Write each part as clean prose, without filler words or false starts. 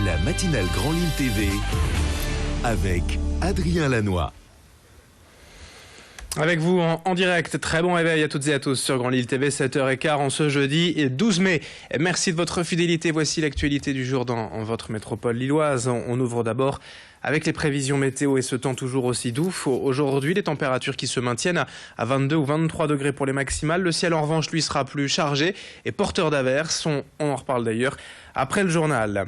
La matinale Grand Lille TV avec Adrien Lanois. Avec vous en direct, très bon réveil à toutes et à tous sur Grand Lille TV, 7h15 en ce jeudi 12 mai. Merci de votre fidélité, voici l'actualité du jour dans votre métropole lilloise. On ouvre d'abord avec les prévisions météo et ce temps toujours aussi doux. Aujourd'hui, les températures qui se maintiennent à 22 ou 23 degrés pour les maximales. Le ciel en revanche lui sera plus chargé et porteur d'averses. On en reparle d'ailleurs après le journal.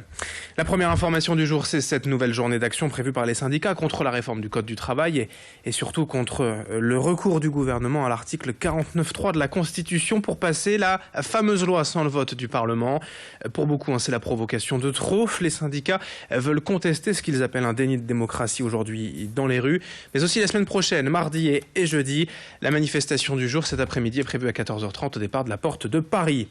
La première information du jour, c'est cette nouvelle journée d'action prévue par les syndicats contre la réforme du Code du travail et surtout contre le recours du gouvernement à l'article 49.3 de la Constitution pour passer la fameuse loi sans le vote du Parlement. Pour beaucoup, c'est la provocation de trop. Les syndicats veulent contester ce qu'ils appellent un déni de démocratie aujourd'hui dans les rues, mais aussi la semaine prochaine, mardi et jeudi. La manifestation du jour cet après-midi est prévue à 14h30 au départ de la porte de Paris.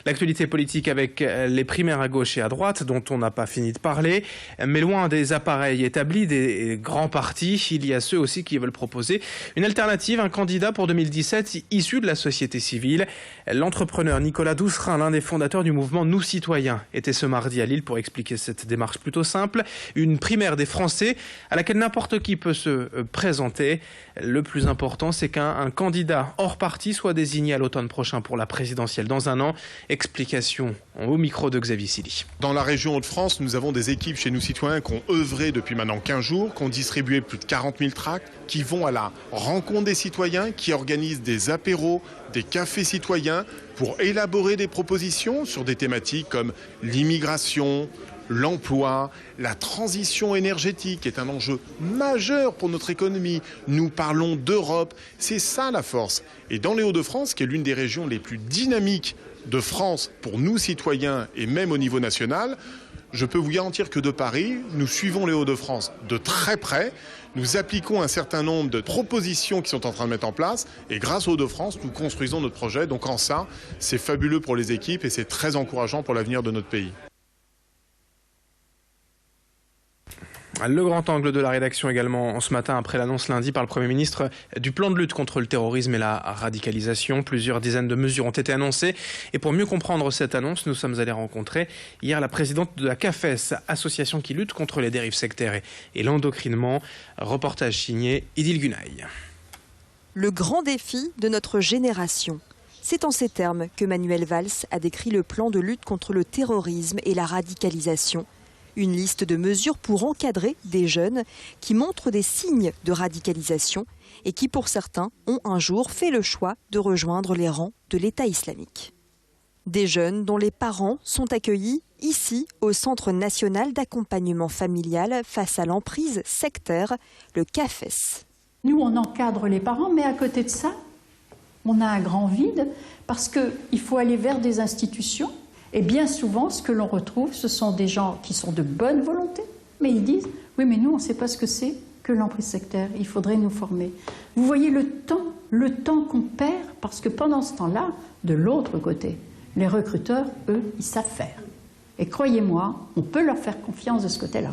L'actualité politique avec les primaires à gauche et à droite dont on n'a pas fini de parler, mais loin des appareils établis des grands partis, il y a ceux aussi qui veulent proposer une alternative, un candidat pour 2017 issu de la société civile. L'entrepreneur Nicolas Doucerin, l'un des fondateurs du mouvement Nous Citoyens, était ce mardi à Lille pour expliquer cette démarche plutôt simple, une primaire des Français à laquelle n'importe qui peut se présenter. Le plus important, c'est qu'un candidat hors parti soit désigné à l'automne prochain pour la présidentielle dans un an. Explication au micro de Xavier Silly. Dans la région Hauts-de-France, nous avons des équipes chez Nous Citoyens qui ont œuvré depuis maintenant 15 jours, qui ont distribué plus de 40 000 tracts, qui vont à la rencontre des citoyens, qui organisent des apéros, des cafés citoyens pour élaborer des propositions sur des thématiques comme l'immigration, l'emploi, la transition énergétique est un enjeu majeur pour notre économie. Nous parlons d'Europe, c'est ça la force. Et dans les Hauts-de-France, qui est l'une des régions les plus dynamiques de France pour nous citoyens et même au niveau national, je peux vous garantir que de Paris, nous suivons les Hauts-de-France de très près. Nous appliquons un certain nombre de propositions qui sont en train de mettre en place et grâce aux Hauts-de-France, nous construisons notre projet. Donc en ça, c'est fabuleux pour les équipes et c'est très encourageant pour l'avenir de notre pays. Le grand angle de la rédaction également ce matin après l'annonce lundi par le Premier ministre du plan de lutte contre le terrorisme et la radicalisation. Plusieurs dizaines de mesures ont été annoncées et pour mieux comprendre cette annonce, nous sommes allés rencontrer hier la présidente de la CAFES, association qui lutte contre les dérives sectaires et l'endocrinement. Reportage signé Idil Gunaï. Le grand défi de notre génération. C'est en ces termes que Manuel Valls a décrit le plan de lutte contre le terrorisme et la radicalisation. Une liste de mesures pour encadrer des jeunes qui montrent des signes de radicalisation et qui, pour certains, ont un jour fait le choix de rejoindre les rangs de l'État islamique. Des jeunes dont les parents sont accueillis ici au Centre national d'accompagnement familial face à l'emprise sectaire, le CAFES. Nous, on encadre les parents, mais à côté de ça, on a un grand vide parce qu'il faut aller vers des institutions. Et bien souvent, ce que l'on retrouve, ce sont des gens qui sont de bonne volonté, mais ils disent « Oui, mais nous, on ne sait pas ce que c'est que l'emprise sectaire, il faudrait nous former. » Vous voyez le temps qu'on perd, parce que pendant ce temps-là, de l'autre côté, les recruteurs, eux, ils savent faire. Et croyez-moi, on peut leur faire confiance de ce côté-là.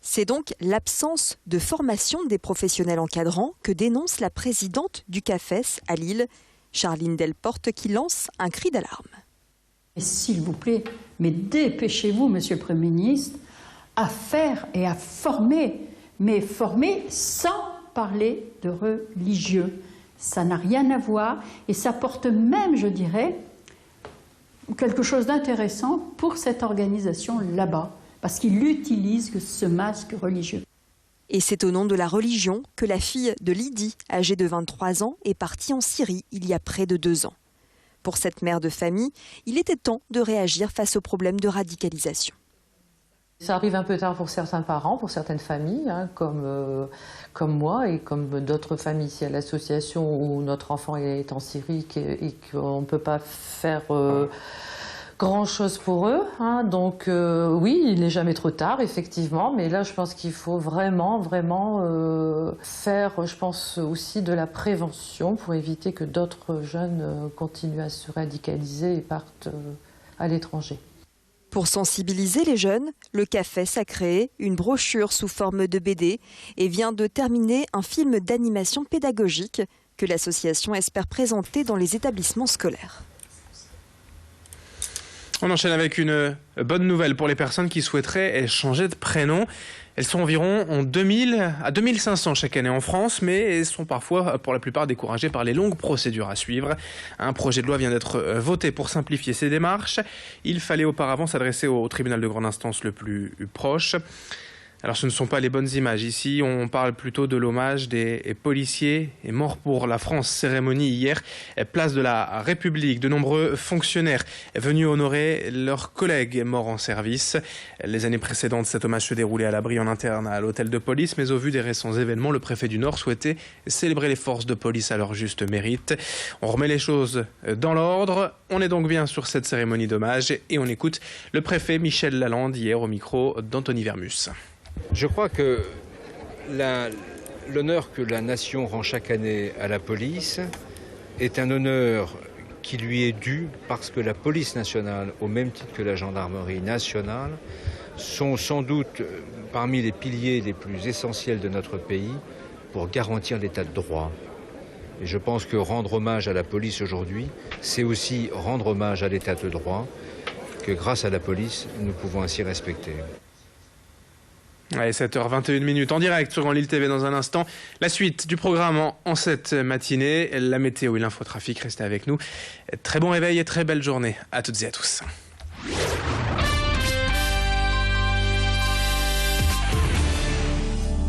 C'est donc l'absence de formation des professionnels encadrants que dénonce la présidente du CAFES à Lille, Charline Delporte, qui lance un cri d'alarme. S'il vous plaît, mais dépêchez-vous, Monsieur le Premier ministre, à faire et à former, mais former sans parler de religieux. Ça n'a rien à voir et ça porte même, je dirais, quelque chose d'intéressant pour cette organisation là-bas, parce qu'il utilise ce masque religieux. Et c'est au nom de la religion que la fille de Lydie, âgée de 23 ans, est partie en Syrie il y a près de 2 ans. Pour cette mère de famille, il était temps de réagir face au problème de radicalisation. Ça arrive un peu tard pour certains parents, pour certaines familles, comme moi et comme d'autres familles ici à l'association où notre enfant est en Syrie et qu'on ne peut pas faire grand-chose pour eux. Donc oui, il n'est jamais trop tard, effectivement, mais là je pense qu'il faut vraiment faire, je pense aussi de la prévention pour éviter que d'autres jeunes continuent à se radicaliser et partent à l'étranger. Pour sensibiliser les jeunes, le CAFES a créé une brochure sous forme de BD et vient de terminer un film d'animation pédagogique que l'association espère présenter dans les établissements scolaires. On enchaîne avec une bonne nouvelle pour les personnes qui souhaiteraient changer de prénom. Elles sont environ en 2000 à 2500 chaque année en France, mais elles sont parfois, pour la plupart, découragées par les longues procédures à suivre. Un projet de loi vient d'être voté pour simplifier ces démarches. Il fallait auparavant s'adresser au tribunal de grande instance le plus proche. Alors ce ne sont pas les bonnes images. Ici, on parle plutôt de l'hommage des policiers morts pour la France. Cérémonie hier, place de la République. De nombreux fonctionnaires venus honorer leurs collègues morts en service. Les années précédentes, cet hommage se déroulait à l'abri en interne à l'hôtel de police. Mais au vu des récents événements, le préfet du Nord souhaitait célébrer les forces de police à leur juste mérite. On remet les choses dans l'ordre. On est donc bien sur cette cérémonie d'hommage et on écoute le préfet Michel Lalande hier au micro d'Anthony Vermus. Je crois que l'honneur que la nation rend chaque année à la police est un honneur qui lui est dû parce que la police nationale, au même titre que la gendarmerie nationale, sont sans doute parmi les piliers les plus essentiels de notre pays pour garantir l'état de droit. Et je pense que rendre hommage à la police aujourd'hui, c'est aussi rendre hommage à l'état de droit que grâce à la police, nous pouvons ainsi respecter. Allez, 7h21 en direct sur Grand Lille TV dans un instant. La suite du programme en cette matinée, la météo et l'infotrafic, restez avec nous. Très bon réveil et très belle journée à toutes et à tous.